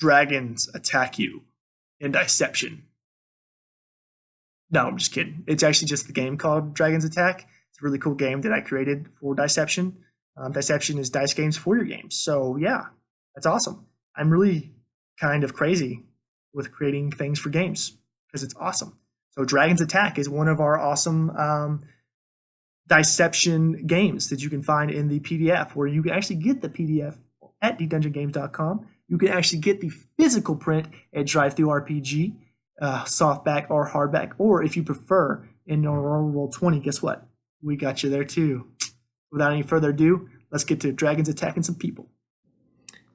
dragons attack you in Diception. No, I'm just kidding. It's actually just the game called Dragons Attack. It's a really cool game that I created for Diception. Diception is dice games for your games. So yeah, that's awesome. I'm really kind of crazy with creating things for games because it's awesome. So Dragons Attack is one of our awesome Diception games that you can find in the PDF, where you can actually get the PDF at ddungeongames.com. You can actually get the physical print at DriveThruRPG, softback or hardback, or if you prefer, in Roll20. Guess what? We got you there too. Without any further ado, let's get to Dragons attacking some people.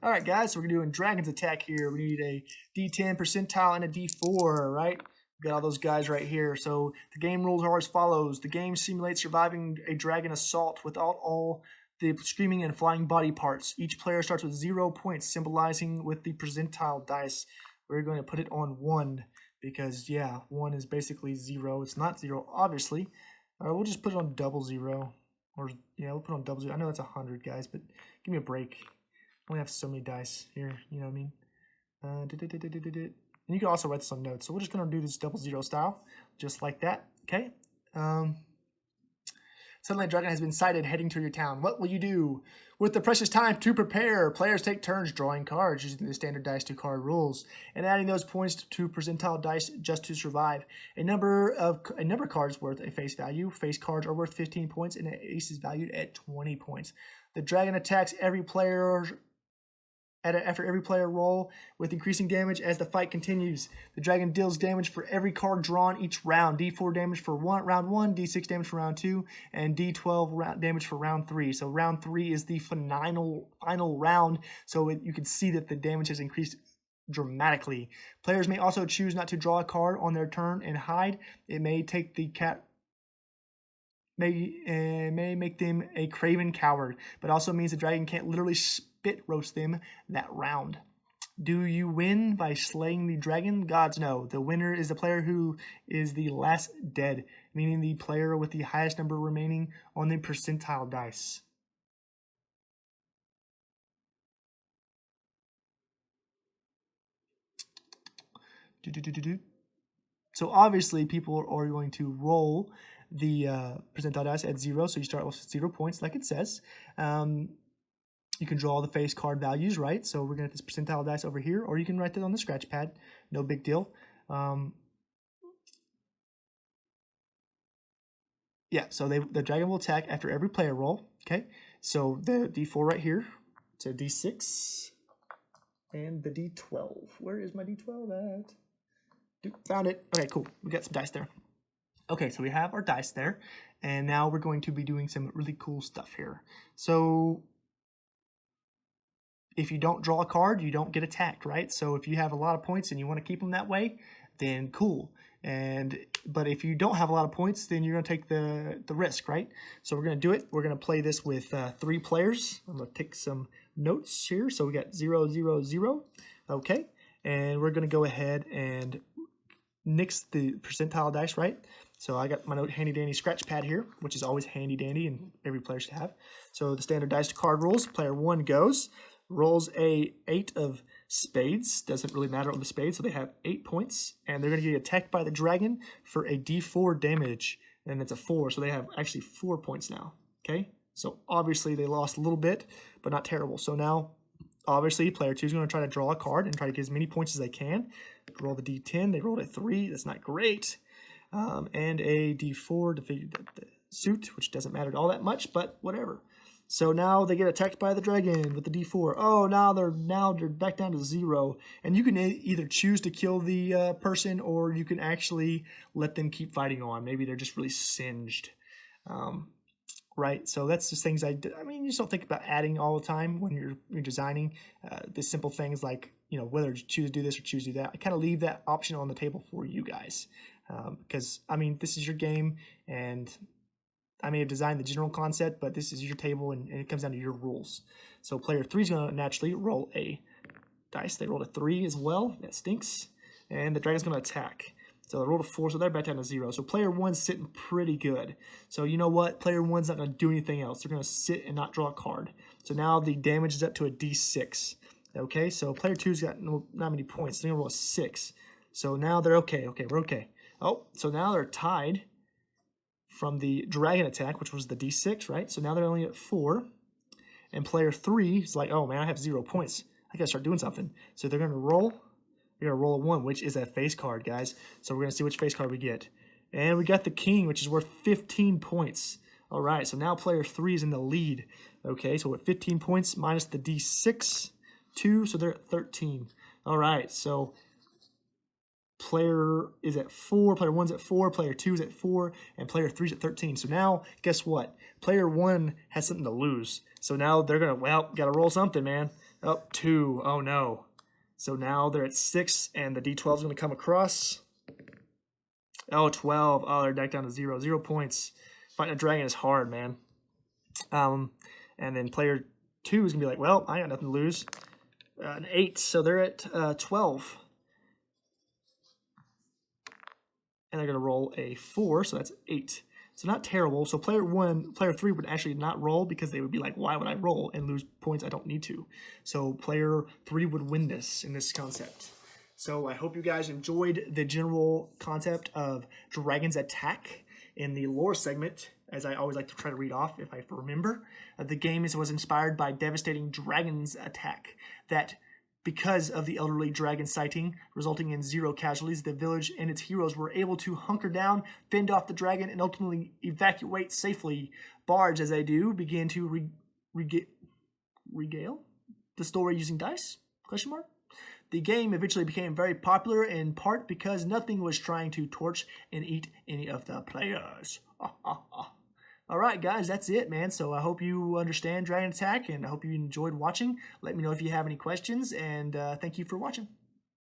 All right, guys, so we're doing Dragons Attack here. We need a D10 percentile and a D4, right? We've got all those guys right here. So the game rules are as follows. The game simulates surviving a dragon assault without all the screaming and flying body parts. Each player starts with 0 points, symbolizing with the percentile dice. We're going to put it on 1 because, yeah, 1 is basically 0. It's not 0, obviously. We'll just put it on double 0. Or, yeah, we'll put it on double 0. I know that's 100, guys, but give me a break. I only have so many dice here, you know what I mean? And you can also write this on notes. So we're just going to do this double 0 style, just like that, okay? Suddenly a dragon has been sighted heading to your town. What will you do? With the precious time to prepare, players take turns drawing cards using the standard dice to card rules and adding those points to percentile dice just to survive. A number of cards worth a face value. Face cards are worth 15 points and an ace is valued at 20 points. The dragon attacks every player after every player roll with increasing damage as the fight continues. The dragon deals damage for every card drawn each round. D4 damage for round 1, D6 damage for round 2, and D12 damage for round 3. So round 3 is the final round, so you can see that the damage has increased dramatically. Players may also choose not to draw a card on their turn and hide. It may take the cat may make them a craven coward, but also means the dragon can't literally spit roast them that round. Do you win by slaying the dragon? Gods no. The winner is the player who is the last dead, meaning the player with the highest number remaining on the percentile dice. So obviously people are going to roll the percentile dice at 0, so you start with 0 points like it says. You can draw the face card values, right? So we're going to have this percentile dice over here, or you can write that on the scratch pad. No big deal. Yeah, so the dragon will attack after every player roll, okay? So the D4 right here, it's a D6, and the D12. Where is my D12 at? Found it. Okay, cool. We got some dice there. Okay, so we have our dice there, and now we're going to be doing some really cool stuff here. So if you don't draw a card, you don't get attacked, right? So if you have a lot of points and you want to keep them that way, then cool. But if you don't have a lot of points, then you're going to take the risk, right? So we're going to do it. We're going to play this with 3 players. I'm going to take some notes here. So we got 0, 0, 0. Okay, and we're going to go ahead and nix the percentile dice, right? So I got my note handy dandy scratch pad here, which is always handy dandy and every player should have. So the standard dice to card rules, player 1 goes, rolls a 8 of spades, doesn't really matter on the spades, so they have 8 points, and they're going to get attacked by the dragon for a D4 damage, and it's a 4, so they have actually 4 points now, okay? So obviously they lost a little bit, but not terrible. So now, obviously, player 2 is going to try to draw a card and try to get as many points as they can. Roll the D10, they rolled a 3, that's not great. And a D4 to figure the suit, which doesn't matter all that much, but whatever. So now they get attacked by the dragon with the D4. Oh, now they're back down to 0. And you can either choose to kill the person, or you can actually let them keep fighting on. Maybe they're just really singed. Right? So that's just things I mean, you just don't think about adding all the time when you're designing. The simple things like, you know, whether to choose to do this or choose to do that. I kind of leave that option on the table for you guys. Because, I mean, this is your game, and I may have designed the general concept, but this is your table, and it comes down to your rules. So player 3 is going to naturally roll a dice. They rolled a 3 as well. That stinks. And the dragon's going to attack. So they rolled a 4, so they're back down to 0. So player 1's sitting pretty good. So you know what? Player 1's not going to do anything else. They're going to sit and not draw a card. So now the damage is up to a D6. Okay, so player 2's got not many points. They're going to roll a 6. So now they're okay. Okay, we're okay. Oh, so now they're tied from the dragon attack, which was the D6, right? So now they're only at 4. And player 3 is like, oh man, I have 0 points. I got to start doing something. So they're going to roll. They're going to roll a 1, which is a face card, guys. So we're going to see which face card we get. And we got the king, which is worth 15 points. All right, so now player 3 is in the lead. Okay, so with 15 points minus the D6, 2, so they're at 13. All right, so player is at 4, player 1's at 4, player 2's at 4, and player 3's at 13. So now, guess what? Player 1 has something to lose. So now they're going to, well, got to roll something, man. Oh, 2. Oh, no. So now they're at 6, and the D12 is going to come across. Oh, 12. Oh, they're back down to 0. 0 points. Fighting a dragon is hard, man. And then player 2 is going to be like, well, I got nothing to lose. An 8, so they're at 12. And they're going to roll a 4, so that's 8. So not terrible. So player 3 would actually not roll because they would be like, why would I roll and lose points I don't need to? So player 3 would win this in this concept. So I hope you guys enjoyed the general concept of Dragon's Attack in the lore segment, as I always like to try to read off if I remember. The game was inspired by devastating Dragon's Attack that, because of the elderly dragon sighting, resulting in 0 casualties, the village and its heroes were able to hunker down, fend off the dragon, and ultimately evacuate safely. Bards, as they do, begin to regale the story using dice? Question mark? The game eventually became very popular in part because nothing was trying to torch and eat any of the players. All right, guys, that's it, man. So I hope you understand Dragon Attack, and I hope you enjoyed watching. Let me know if you have any questions, and thank you for watching.